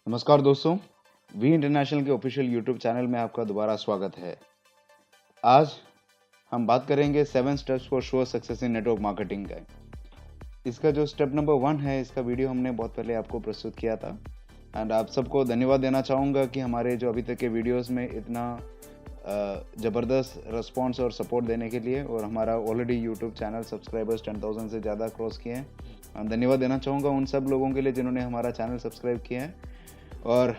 नमस्कार दोस्तों, we international के ऑफिशियल यूट्यूब चैनल में आपका दोबारा स्वागत है। आज हम बात करेंगे 7 steps for sure success in network marketing का। इसका जो स्टेप नंबर 1 है, इसका वीडियो हमने बहुत पहले आपको प्रस्तुत किया था एंड आप सबको धन्यवाद देना चाहूँगा कि हमारे जो अभी तक के वीडियोस में इतना ज़बरदस्त रिस्पॉन्स और सपोर्ट देने के लिए, और हमारा ऑलरेडी यूट्यूब चैनल सब्सक्राइबर्स 10,000 से ज़्यादा क्रॉस किए हैं। धन्यवाद देना चाहूँगा उन सब लोगों के लिए जिन्होंने हमारा चैनल सब्सक्राइब किया है, और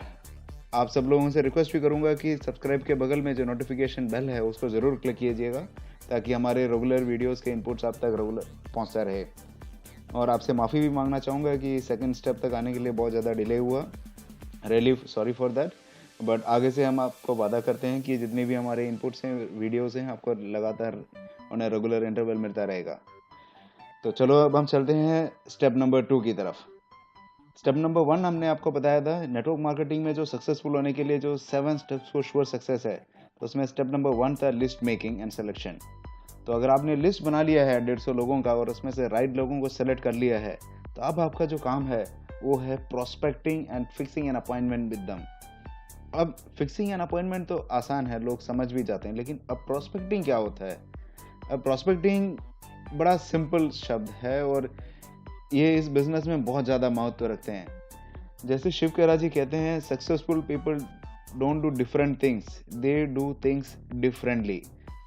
आप सब लोगों से रिक्वेस्ट भी करूंगा कि सब्सक्राइब के बगल में जो नोटिफिकेशन बेल है उसको ज़रूर क्लिक कीजिएगा, ताकि हमारे रेगुलर वीडियोस के इनपुट्स आप तक रेगुलर पहुंचता रहे। और आपसे माफ़ी भी मांगना चाहूँगा कि सेकंड स्टेप तक आने के लिए बहुत ज़्यादा डिले हुआ, really sorry for that. But आगे से हम आपको वादा करते हैं कि जितने भी हमारे इनपुट्स हैं, वीडियोज़ हैं, आपको लगातार उन्हें रेगुलर इंटरवल मिलता रहेगा। तो चलो अब हम चलते हैं स्टेप नंबर 2 की तरफ। स्टेप नंबर 1 हमने आपको बताया था, नेटवर्क मार्केटिंग में जो सक्सेसफुल होने के लिए जो 7 स्टेप्स फॉर श्योर सक्सेस है, तो उसमें स्टेप नंबर 1 था लिस्ट मेकिंग एंड सिलेक्शन। तो अगर आपने लिस्ट बना लिया है 150 लोगों का और उसमें से राइट लोगों को सेलेक्ट कर लिया है, तो अब आपका जो काम है वो है prospecting and fixing an appointment with them. अब फिक्सिंग एन अपॉइंटमेंट तो आसान है, लोग समझ भी जाते हैं, लेकिन अब प्रोस्पेक्टिंग क्या होता है? अब प्रोस्पेक्टिंग बड़ा सिंपल शब्द है और ये इस बिजनेस में बहुत ज़्यादा महत्व रखते हैं। जैसे शिव खेरा जी कहते हैं, successful people don't do different things, they do things differently.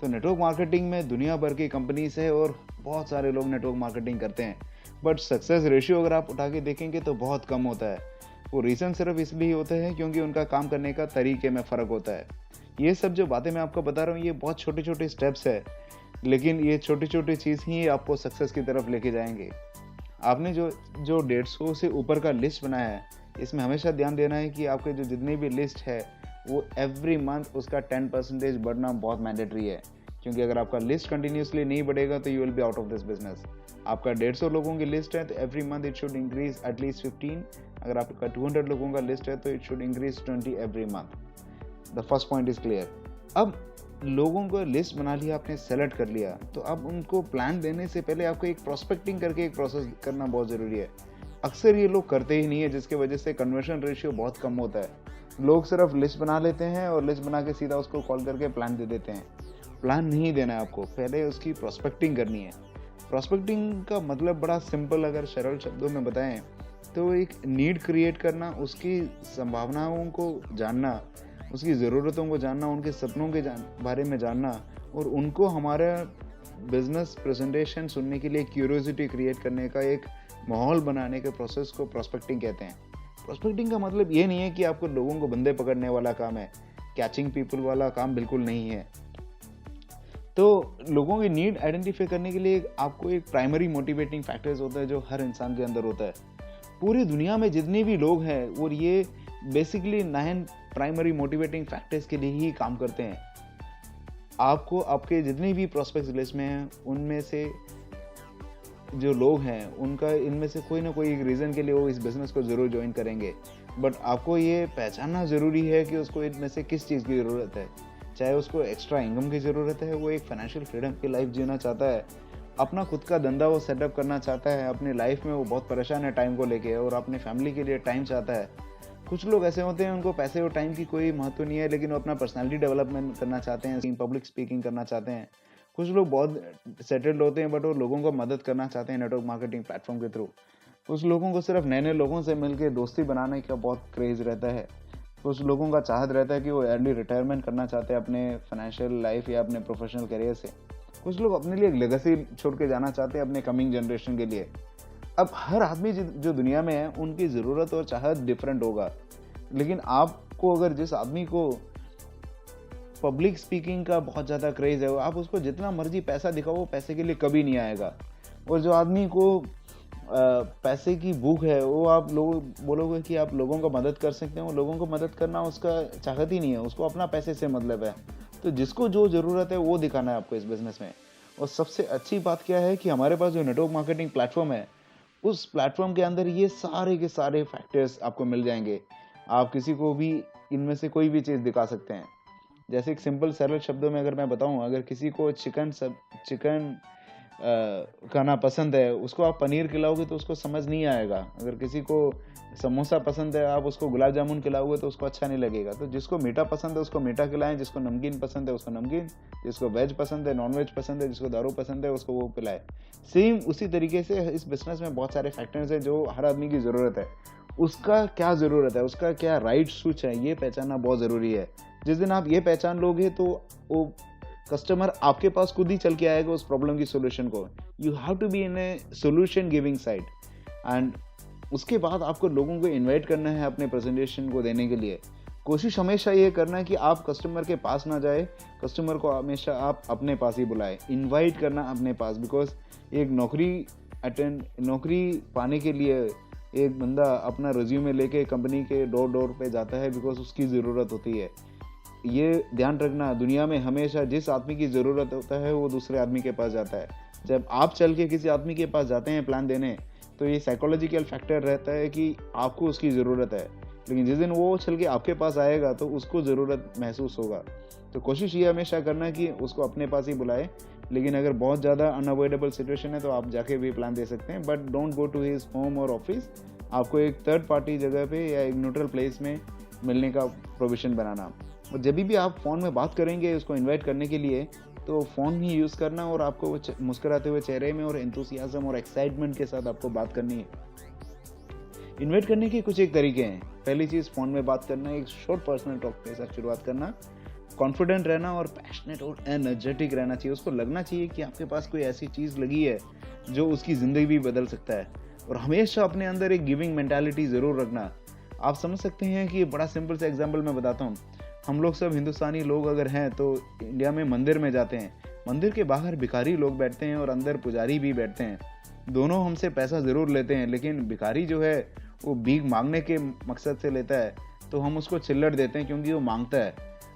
तो नेटवर्क मार्केटिंग में दुनिया भर की कंपनीज है और बहुत सारे लोग नेटवर्क मार्केटिंग करते हैं, बट सक्सेस रेशियो अगर आप उठा के देखेंगे तो बहुत कम होता है। वो रीज़न सिर्फ इसलिए होता है क्योंकि उनका काम करने का तरीके में फ़र्क होता है। ये सब जो बातें मैं आपको बता रहा हूँ, ये बहुत छोटे छोटे स्टेप्स है, लेकिन ये छोटी छोटी चीज़ ही आपको सक्सेस की तरफ लेके जाएंगे। आपने जो जो 150 से ऊपर का लिस्ट बनाया है, इसमें हमेशा ध्यान देना है कि आपके जो जितनी भी लिस्ट है वो एवरी मंथ उसका 10% बढ़ना बहुत मैंडेटरी है। क्योंकि अगर आपका लिस्ट कंटिन्यूसली नहीं बढ़ेगा तो you will be out of this business. आपका 150 लोगों की लिस्ट है तो every month it should increase at least 15। अगर आपका 200 लोगों का लिस्ट है तो it should increase 20 every month. The first point is clear. अब लोगों को लिस्ट बना लिया, आपने सेलेक्ट कर लिया, तो अब उनको प्लान देने से पहले आपको एक प्रोस्पेक्टिंग करके एक प्रोसेस करना बहुत ज़रूरी है। अक्सर ये लोग करते ही नहीं है, जिसकी वजह से कन्वर्शन रेशियो बहुत कम होता है। लोग सिर्फ लिस्ट बना लेते हैं और लिस्ट बना के सीधा उसको कॉल करके प्लान दे देते हैं। प्लान नहीं देना है आपको, पहले उसकी प्रोस्पेक्टिंग करनी है। प्रोस्पेक्टिंग का मतलब बड़ा सिंपल अगर सरल शब्दों में बताएं तो एक नीड क्रिएट करना, उसकी संभावनाओं को जानना, उसकी ज़रूरतों को जानना, उनके सपनों के बारे में जानना, और उनको हमारा बिजनेस प्रेजेंटेशन सुनने के लिए क्यूरियोसिटी क्रिएट करने का एक माहौल बनाने के प्रोसेस को प्रोस्पेक्टिंग कहते हैं। प्रोस्पेक्टिंग का मतलब ये नहीं है कि आपको लोगों को बंदे पकड़ने वाला काम है, कैचिंग पीपल वाला काम बिल्कुल नहीं है। तो लोगों की नीड आइडेंटिफाई करने के लिए आपको एक प्राइमरी मोटिवेटिंग फैक्टर्स होता है जो हर इंसान के अंदर होता है। पूरी दुनिया में जितने भी लोग हैं, और ये बेसिकली 9 प्राइमरी मोटिवेटिंग फैक्टर्स के लिए ही काम करते हैं। आपको आपके जितने भी प्रोस्पेक्ट्स लिस्ट में हैं, उनमें से जो लोग हैं उनका इनमें से कोई ना कोई एक रीज़न के लिए वो इस बिज़नेस को ज़रूर ज्वाइन करेंगे। बट आपको ये पहचानना ज़रूरी है कि उसको इनमें से किस चीज़ की ज़रूरत है। चाहे उसको एक्स्ट्रा इनकम की ज़रूरत है, वो एक फाइनेंशियल फ्रीडम की लाइफ जीना चाहता है, अपना खुद का धंधा वो सेटअप करना चाहता है, अपनी लाइफ में वो बहुत परेशान है टाइम को लेके, और अपनी फैमिली के लिए टाइम चाहता है। कुछ लोग ऐसे होते हैं, उनको पैसे और टाइम की कोई महत्व नहीं है, लेकिन वो अपना पर्सनालिटी डेवलपमेंट करना चाहते हैं, पब्लिक स्पीकिंग करना चाहते हैं। कुछ लोग बहुत सेटल्ड होते हैं, बट वो लोगों को मदद करना चाहते हैं नेटवर्क मार्केटिंग प्लेटफॉर्म के थ्रू। कुछ लोगों को सिर्फ नए नए लोगों से मिलकर दोस्ती बनाने का बहुत क्रेज रहता है। कुछ लोगों का चाहत रहता है कि वो अर्ली रिटायरमेंट करना चाहते हैं अपने फाइनेंशियल लाइफ या अपने प्रोफेशनल करियर से। कुछ लोग अपने लिए एक लेगेसी छोड़ के जाना चाहते हैं अपने कमिंग जनरेशन के लिए। अब हर आदमी जो दुनिया में है, उनकी ज़रूरत और चाहत डिफरेंट होगा, लेकिन आपको अगर जिस आदमी को पब्लिक स्पीकिंग का बहुत ज़्यादा क्रेज है, आप उसको जितना मर्जी पैसा दिखाओ, वो पैसे के लिए कभी नहीं आएगा। और जो आदमी को पैसे की भूख है, वो आप लोग बोलोगे कि आप लोगों को मदद कर सकते हैं, वो लोगों को मदद करना उसका चाहत ही नहीं है, उसको अपना पैसे से मतलब है। तो जिसको जो ज़रूरत है वो दिखाना है आपको इस बिज़नेस में। और सबसे अच्छी बात क्या है कि हमारे पास जो नेटवर्क मार्केटिंग प्लेटफॉर्म है, उस प्लेटफॉर्म के अंदर ये सारे के सारे फैक्टर्स आपको मिल जाएंगे। आप किसी को भी इनमें से कोई भी चीज़ दिखा सकते हैं। जैसे एक सिंपल सरल शब्दों में अगर मैं बताऊं, अगर किसी को चिकन खाना पसंद है, उसको आप पनीर खिलाओगे तो उसको समझ नहीं आएगा। अगर किसी को समोसा पसंद है, आप उसको गुलाब जामुन खिलाओगे तो उसको अच्छा नहीं लगेगा। तो जिसको मीठा पसंद है उसको मीठा खिलाएं, जिसको नमकीन पसंद है उसको नमकीन, जिसको वेज पसंद है, नॉन वेज पसंद है, जिसको दारू पसंद है उसको वो पिलाए। सेम उसी तरीके से इस बिजनेस में बहुत सारे फैक्टर्स हैं जो हर आदमी की ज़रूरत है। उसका क्या ज़रूरत है, उसका क्या राइट स्विच है, ये पहचानना बहुत ज़रूरी है। जिस दिन आप ये पहचान लोगे तो वो कस्टमर आपके पास खुद ही चल के आएगा उस प्रॉब्लम की सोल्यूशन को। You have to be in a solution giving side. And उसके बाद आपको लोगों को इनवाइट करना है अपने प्रेजेंटेशन को देने के लिए। कोशिश हमेशा ये करना है कि आप कस्टमर के पास ना जाए, कस्टमर को हमेशा आप अपने पास ही बुलाए, इनवाइट करना अपने पास। बिकॉज एक नौकरी पाने के लिए एक बंदा अपना रिज्यूमे लेके कंपनी के डोर डोर पे जाता है बिकॉज उसकी ज़रूरत होती है। ये ध्यान रखना, दुनिया में हमेशा जिस आदमी की ज़रूरत होता है वो दूसरे आदमी के पास जाता है। जब आप चल के किसी आदमी के पास जाते हैं प्लान देने, तो ये साइकोलॉजिकल फैक्टर रहता है कि आपको उसकी ज़रूरत है, लेकिन जिस दिन वो चल के आपके पास आएगा तो उसको ज़रूरत महसूस होगा। तो कोशिश ये हमेशा करना कि उसको अपने पास ही बुलाए। लेकिन अगर बहुत ज़्यादा अनअवॉइडेबल सिचुएशन है तो आप जाके भी प्लान दे सकते हैं, but don't go to his home और ऑफिस। आपको एक थर्ड पार्टी जगह पे या एक न्यूट्रल प्लेस में मिलने का प्रोविज़न बनाना। और जब भी आप फ़ोन में बात करेंगे उसको इनवाइट करने के लिए, तो फ़ोन ही यूज़ करना और आपको वो मुस्कुराते हुए चेहरे में और एंथुसियाज्म और एक्साइटमेंट के साथ आपको बात करनी है। इन्वाइट करने के कुछ एक तरीके हैं। पहली चीज़, फ़ोन में बात करना, एक शॉर्ट पर्सनल टॉक के साथ शुरुआत करना, कॉन्फिडेंट रहना और पैशनेट और एनर्जेटिक रहना चाहिए। उसको लगना चाहिए कि आपके पास कोई ऐसी चीज़ लगी है जो उसकी ज़िंदगी भी बदल सकता है। और हमेशा अपने अंदर एक गिविंग मेंटालिटी ज़रूर रखना। आप समझ सकते हैं कि बड़ा सिंपल सा एग्जाम्पल मैं बताता हूँ। हम लोग सब हिंदुस्तानी लोग अगर हैं तो इंडिया में मंदिर में जाते हैं, मंदिर के बाहर भिखारी लोग बैठते हैं और अंदर पुजारी भी बैठते हैं। दोनों हमसे पैसा ज़रूर लेते हैं, लेकिन भिखारी जो है वो भीख मांगने के मकसद से लेता है, तो हम उसको चिल्लड़ देते हैं क्योंकि वो मांगता है।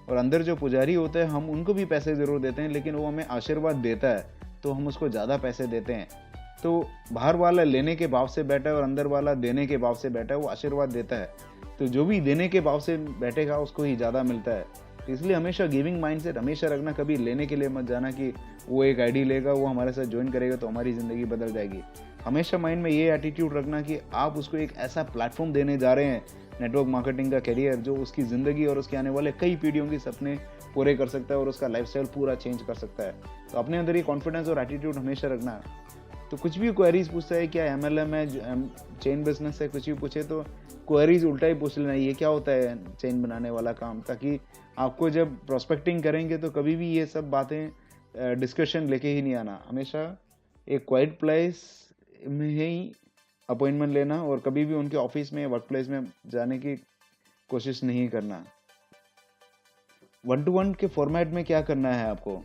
और अंदर जो पुजारी होता है हम उनको भी पैसे ज़रूर देते हैं, लेकिन वो हमें आशीर्वाद देता है तो हम उसको ज़्यादा पैसे देते हैं। तो बाहर वाला लेने के भाव से बैठा है और अंदर वाला देने के भाव से बैठा है, वो आशीर्वाद देता है। तो जो भी देने के भाव से बैठेगा उसको ही ज़्यादा मिलता है। तो इसलिए हमेशा गिविंग माइंडसेट हमेशा रखना, कभी लेने के लिए मत जाना कि वो एक आईडी लेगा, वो हमारे साथ ज्वाइन करेगा तो हमारी ज़िंदगी बदल जाएगी। हमेशा माइंड में ये एटीट्यूड रखना कि आप उसको एक ऐसा प्लेटफॉर्म देने जा रहे हैं, नेटवर्क मार्केटिंग का करियर, जो उसकी ज़िंदगी और उसके आने वाले कई पीढ़ियों के सपने पूरे कर सकता है और उसका लाइफस्टाइल पूरा चेंज कर सकता है। तो अपने अंदर ये कॉन्फिडेंस और एटीट्यूड हमेशा रखना। तो कुछ भी क्वेरीज पूछता है, क्या MLM है, चेन बिजनेस है, कुछ भी पूछे तो क्वेरीज उल्टा ही पूछ लेना, ये क्या होता है चेन बनाने वाला काम, ताकि आपको जब प्रोस्पेक्टिंग करेंगे तो कभी भी ये सब बातें डिस्कशन लेके ही नहीं आना। हमेशा एक क्वाइट प्लेस में ही अपॉइंटमेंट लेना और कभी भी उनके ऑफिस में, वर्क प्लेस में जाने की कोशिश नहीं करना। 1-to-1 के फॉर्मेट में क्या करना है आपको,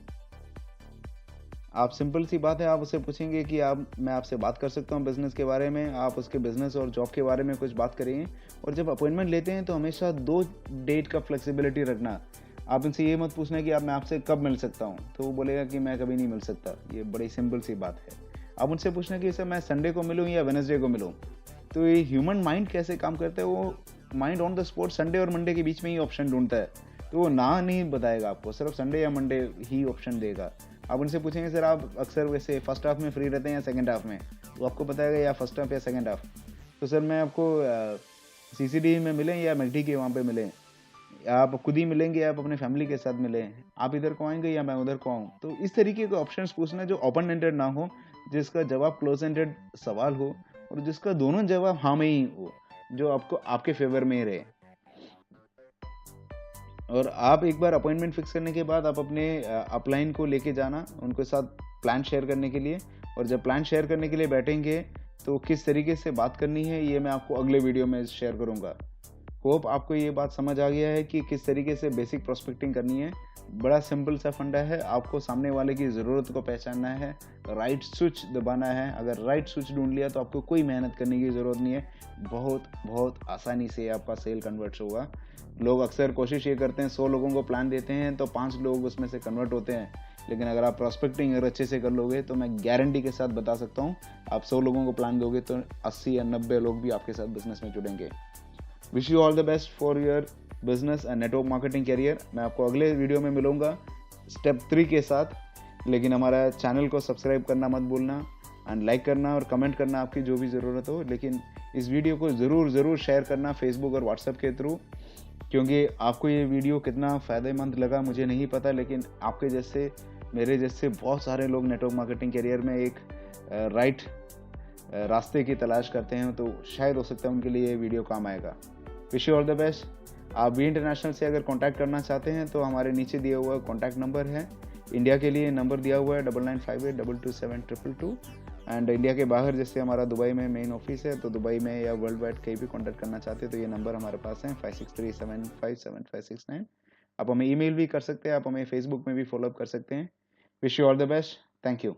आप सिंपल सी बात है, आप उससे पूछेंगे कि मैं आपसे बात कर सकता हूँ बिज़नेस के बारे में, आप उसके बिज़नेस और जॉब के बारे में कुछ बात करेंगे। और जब अपॉइंटमेंट लेते हैं तो हमेशा 2 डेट का फ्लेक्सिबिलिटी रखना। आप उनसे ये मत पूछना कि मैं आपसे कब मिल सकता हूँ, तो वो बोलेगा कि मैं कभी नहीं मिल सकता। ये बड़ी सिंपल सी बात है। आप उनसे पूछना कि सर मैं संडे को मिलूँ या वेडनेसडे को मिलूँ। तो ये ह्यूमन माइंड कैसे काम करता है, वो mind on the spot Sunday और मंडे के बीच में ही ऑप्शन ढूंढता है। तो वो ना नहीं बताएगा आपको, सिर्फ संडे या मंडे ही ऑप्शन देगा। आप उनसे पूछेंगे सर आप अक्सर वैसे फर्स्ट हाफ में फ्री रहते हैं या सेकंड हाफ में, तो आपको बताएगा या फर्स्ट हाफ या सेकंड हाफ। तो सर मैं आपको CCD में मिलें या मैकडी के वहाँ पे मिलें, आप खुद ही मिलेंगे या आप अपने फैमिली के साथ मिलें, आप इधर को आएंगे या मैं उधर को आऊँ। तो इस तरीके के ऑप्शंस पूछना जो ओपन एंडेड ना हो, जिसका जवाब क्लोज एंडेड सवाल हो और जिसका दोनों जवाब हाँ में ही हो, जो आपको आपके फेवर में ही रहे। और आप एक बार अपॉइंटमेंट फिक्स करने के बाद आप अपने अपलाइन को लेके जाना उनके साथ प्लान शेयर करने के लिए। और जब प्लान शेयर करने के लिए बैठेंगे तो किस तरीके से बात करनी है ये मैं आपको अगले वीडियो में शेयर करूंगा। होप आपको ये बात समझ आ गया है कि किस तरीके से बेसिक प्रोस्पेक्टिंग करनी है। बड़ा सिंपल सा फंडा है, आपको सामने वाले की ज़रूरत को पहचानना है, राइट स्विच दबाना है। अगर राइट स्विच ढूंढ लिया तो आपको कोई मेहनत करने की ज़रूरत नहीं है, बहुत बहुत आसानी से आपका सेल कन्वर्ट होगा। लोग अक्सर कोशिश ये करते हैं, 100 लोगों को प्लान देते हैं तो 5 लोग उसमें से कन्वर्ट होते हैं। लेकिन अगर आप प्रोस्पेक्टिंग अगर अच्छे से कर लोगे तो मैं गारंटी के साथ बता सकता हूँ, आप 100 लोगों को प्लान दोगे तो 80 या 90 लोग भी आपके साथ बिजनेस में जुड़ेंगे। Wish you all the best for your business and network marketing career. मैं आपको अगले वीडियो में मिलूंगा स्टेप 3 के साथ। लेकिन हमारा चैनल को सब्सक्राइब करना मत भूलना एंड लाइक करना और कमेंट करना आपकी जो भी ज़रूरत हो। लेकिन इस वीडियो को ज़रूर शेयर करना फेसबुक और व्हाट्सएप के थ्रू, क्योंकि आपको ये वीडियो कितना फ़ायदेमंद लगा मुझे नहीं पता, लेकिन आपके जैसे मेरे जैसे बहुत सारे लोग नेटवर्क मार्केटिंग करियर में एक राइट रास्ते की तलाश करते हैं, तो शायद हो सकता है उनके लिए ये वीडियो काम आएगा। Wish you all the best. आप वी इंटरनेशनल से अगर कांटेक्ट करना चाहते हैं तो हमारे नीचे दिया हुआ कॉन्टैक्ट नंबर है। इंडिया के लिए नंबर दिया हुआ है 9958227222 एंड इंडिया के बाहर जैसे हमारा दुबई में मेन ऑफिस है, तो दुबई में या वर्ल्ड वाइड कहीं भी कॉन्टैक्ट करना चाहते हैं तो ये नंबर हमारे पास है 5637575569। आप हमें ईमेल भी कर सकते हैं, आप हमें फेसबुक में भी फॉलोअप कर सकते हैं। Wish you all the best. Thank you.